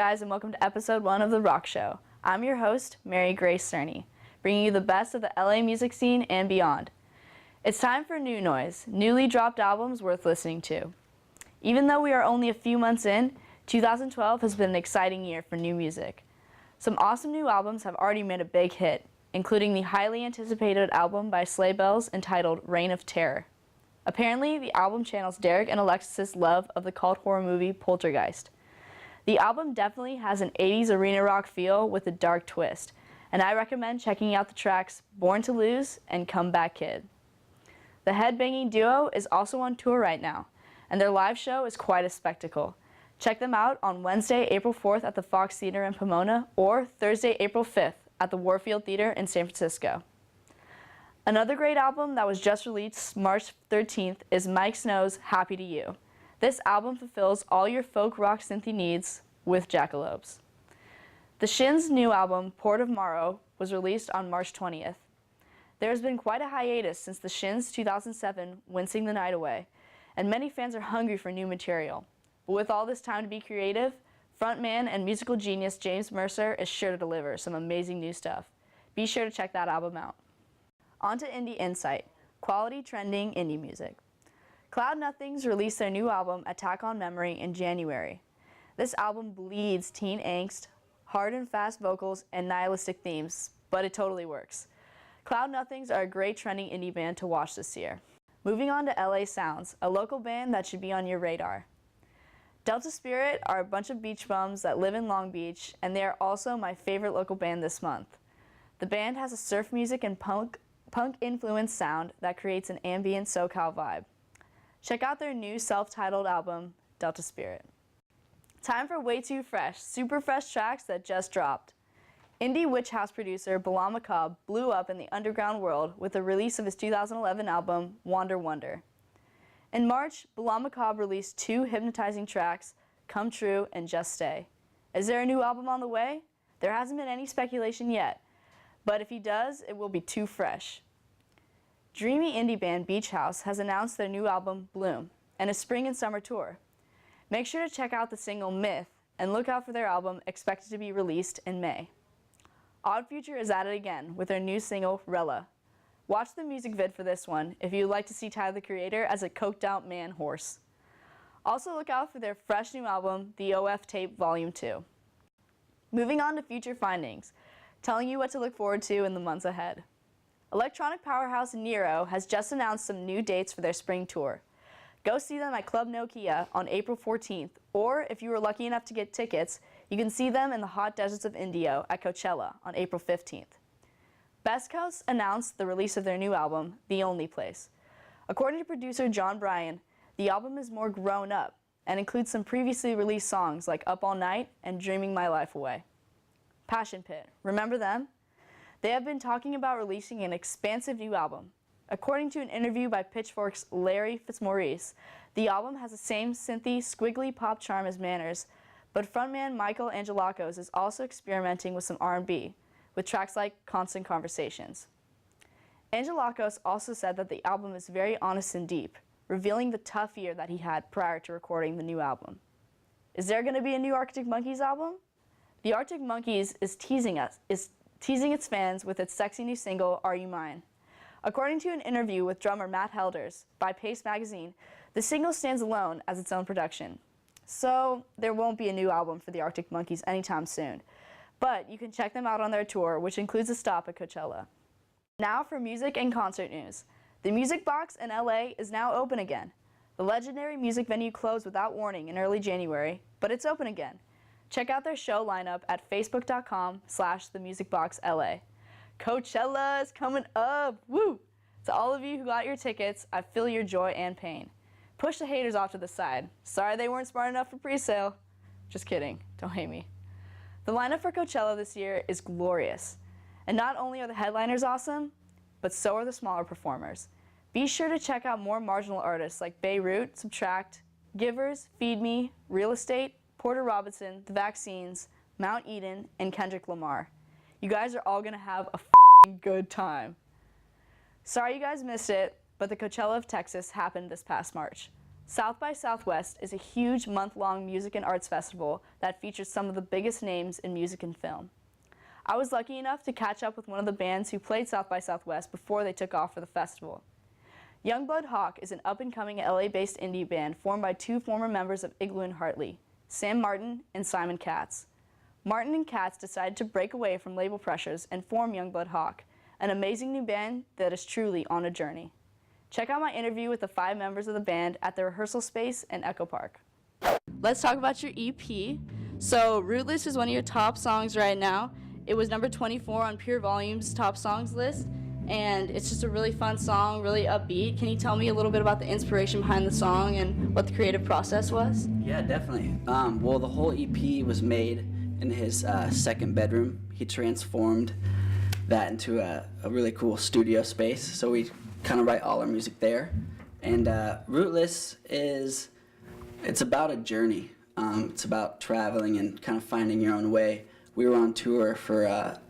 guys, and welcome to episode 1 of The Rock Show. I'm your host, Mary Grace Cerny, bringing you the best of the LA music scene and beyond. It's time for new noise, newly dropped albums worth listening to. Even though we are only a few months in, 2012 has been an exciting year for new music. Some awesome new albums have already made a big hit, including the highly anticipated album by Sleigh Bells entitled Reign of Terror. Apparently, the album channels Derek and Alexis' love of the cult horror movie Poltergeist. The album definitely has an 80s arena rock feel with a dark twist, and I recommend checking out the tracks Born to Lose and Come Back Kid. The headbanging duo is also on tour right now, and their live show is quite a spectacle. Check them out on Wednesday, April 4th at the Fox Theater in Pomona or Thursday, April 5th at the Warfield Theater in San Francisco. Another great album that was just released March 13th is Mike Snow's Happy to You. This album fulfills all your folk rock synthy needs with jackalopes. The Shins' new album, Port of Morrow, was released on March 20th. There has been quite a hiatus since the Shins' 2007 Wincing the Night Away, and many fans are hungry for new material. But with all this time to be creative, frontman and musical genius James Mercer is sure to deliver some amazing new stuff. Be sure to check that album out. On to Indie Insight, quality trending indie music. Cloud Nothings released their new album, Attack on Memory, in January. This album bleeds teen angst, hard and fast vocals, and nihilistic themes, but it totally works. Cloud Nothings are a great trending indie band to watch this year. Moving on to LA Sounds, a local band that should be on your radar. Delta Spirit are a bunch of beach bums that live in Long Beach, and they are also my favorite local band this month. The band has a surf music and punk-influenced sound that creates an ambient SoCal vibe. Check out their new self-titled album, Delta Spirit. Time for Way Too Fresh, super fresh tracks that just dropped. Indie witch house producer Bilal Macabre blew up in the underground world with the release of his 2011 album, Wander Wonder. In March, Bilal Macabre released 2 hypnotizing tracks, Come True and Just Stay. Is there a new album on the way? There hasn't been any speculation yet, but if he does, it will be too fresh. Dreamy indie band Beach House has announced their new album, Bloom, and a spring and summer tour. Make sure to check out the single Myth and look out for their album expected to be released in May. Odd Future is at it again with their new single, Rella. Watch the music vid for this one if you'd like to see Tyler the Creator as a coked out man horse. Also look out for their fresh new album, The OF Tape Volume 2. Moving on to future findings, telling you what to look forward to in the months ahead. Electronic powerhouse Nero has just announced some new dates for their spring tour. Go see them at Club Nokia on April 14th, or if you were lucky enough to get tickets, you can see them in the hot deserts of Indio at Coachella on April 15th. Best Coast announced the release of their new album, The Only Place. According to producer John Bryan, the album is more grown up and includes some previously released songs like Up All Night and Dreaming My Life Away. Passion Pit, remember them? They have been talking about releasing an expansive new album. According to an interview by Pitchfork's Larry Fitzmaurice, the album has the same synthy, squiggly pop charm as Manners, but frontman Michael Angelakos is also experimenting with some R&B, with tracks like Constant Conversations. Angelakos also said that the album is very honest and deep, revealing the tough year that he had prior to recording the new album. Is there going to be a new Arctic Monkeys album? The Arctic Monkeys is teasing its fans with its sexy new single, Are You Mine? According to an interview with drummer Matt Helders by Pace Magazine, the single stands alone as its own production. So there won't be a new album for the Arctic Monkeys anytime soon, but you can check them out on their tour, which includes a stop at Coachella. Now for music and concert news. The Music Box in LA is now open again. The legendary music venue closed without warning in early January, but it's open again. Check out their show lineup at facebook.com/themusicboxla. Coachella is coming up! Woo! To all of you who got your tickets, I feel your joy and pain. Push the haters off to the side. Sorry they weren't smart enough for pre-sale. Just kidding. Don't hate me. The lineup for Coachella this year is glorious. And not only are the headliners awesome, but so are the smaller performers. Be sure to check out more marginal artists like Beirut, Subtract, Givers, Feed Me, Real Estate, Porter Robinson, The Vaccines, Mount Eden, and Kendrick Lamar. You guys are all gonna have a f***ing good time. Sorry you guys missed it, but the Coachella of Texas happened this past March. South by Southwest is a huge month-long music and arts festival that features some of the biggest names in music and film. I was lucky enough to catch up with one of the bands who played South by Southwest before they took off for the festival. Youngblood Hawk is an up-and-coming LA-based indie band formed by two former members of Igloo and Hartley, Sam Martin and Simon Katz. Martin and Katz decided to break away from label pressures and form Youngblood Hawk, an amazing new band that is truly on a journey. Check out my interview with the 5 members of the band at the rehearsal space in Echo Park. Let's talk about your EP. So Rootless is one of your top songs right now. It was number 24 on Pure Volume's top songs list, and it's just a really fun song, really upbeat. Can you tell me a little bit about the inspiration behind the song and what the creative process was? Yeah, definitely. Well, the whole EP was made in his second bedroom. He transformed that into a really cool studio space, so we kind of write all our music there. And Rootless it's about a journey. It's about traveling and kind of finding your own way. We were on tour for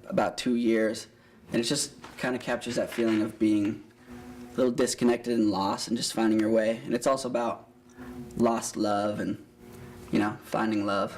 about 2 years, and it just kind of captures that feeling of being a little disconnected and lost and just finding your way. And it's also about lost love and, finding love.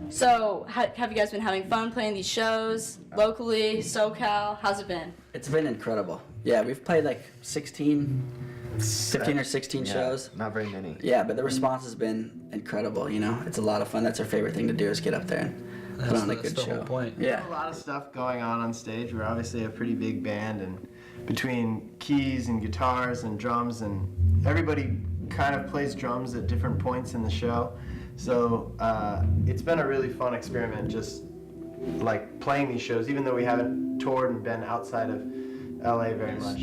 So, have you guys been having fun playing these shows locally, SoCal? How's it been? It's been incredible. Yeah, we've played like 15 or 16 shows. Not very many. Yeah, but the response has been incredible, It's a lot of fun. That's our favorite thing to do is get up there and put on a good That's the show. whole point. Yeah. A lot of stuff going on stage. We're obviously a pretty big band, and between keys and guitars and drums, and everybody kind of plays drums at different points in the show. So it's been a really fun experiment, just like playing these shows, even though we haven't toured and been outside of LA very much.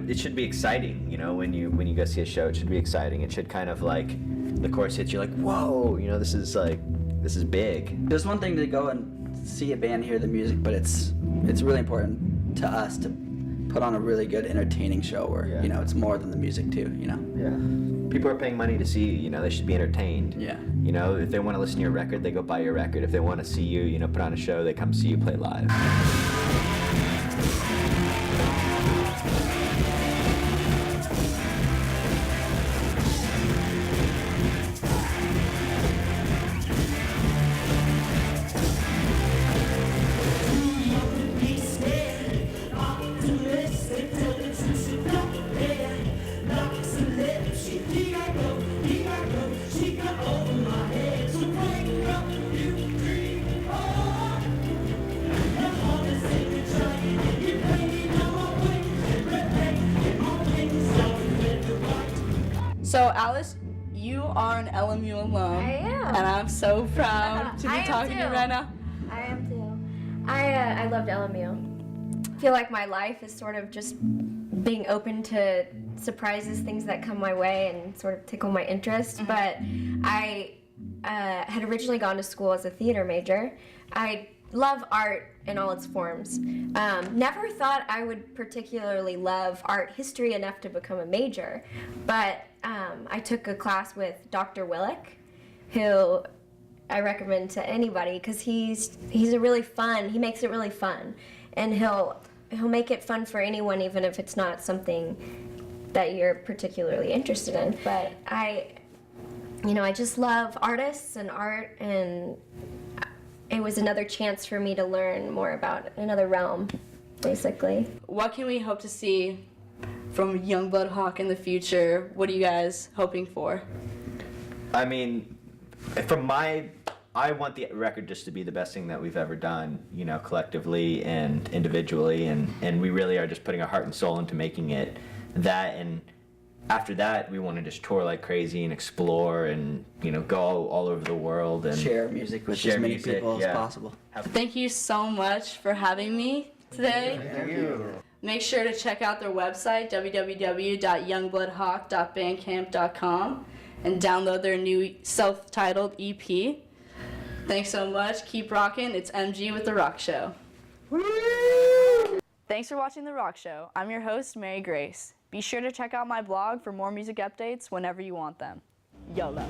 It should be exciting, when you go see a show. It should be exciting. It should kind of like, the chorus hits, you're like, whoa, this is big. There's one thing to go and see a band, hear the music, but it's really important to us to put on a really good, entertaining show where, Yeah. it's more than the music too, Yeah. People are paying money to see you, they should be entertained. Yeah. If they want to listen to your record, they go buy your record. If they want to see you, put on a show, they come see you play live. So, Alice, you are an LMU alum. I am. And I'm so proud to be I am talking to you too. right now. I am too. I loved LMU. I feel like my life is sort of just being open to surprises, things that come my way and sort of tickle my interest. But I had originally gone to school as a theater major. I love art in all its forms. Never thought I would particularly love art history enough to become a major, but I took a class with Dr. Willick, who I recommend to anybody because he's a really fun. He makes it really fun, and he'll make it fun for anyone, even if it's not something that you're particularly interested in. But I just love artists and art, and it was another chance for me to learn more about another realm, basically. What can we hope to see from Youngblood Hawk in the future? What are you guys hoping for? I mean, I want the record just to be the best thing that we've ever done, collectively and individually, and we really are just putting our heart and soul into making it that. And after that, we want to just tour like crazy and explore and, go all over the world and Share music with share as many music, people yeah. as possible. Thank you so much for having me today. Thank you. Make sure to check out their website, www.youngbloodhawk.bandcamp.com, and download their new self-titled EP. Thanks so much. Keep rocking. It's MG with The Rock Show. Thanks for watching The Rock Show. I'm your host, Mary Grace. Be sure to check out my blog for more music updates whenever you want them. YOLO.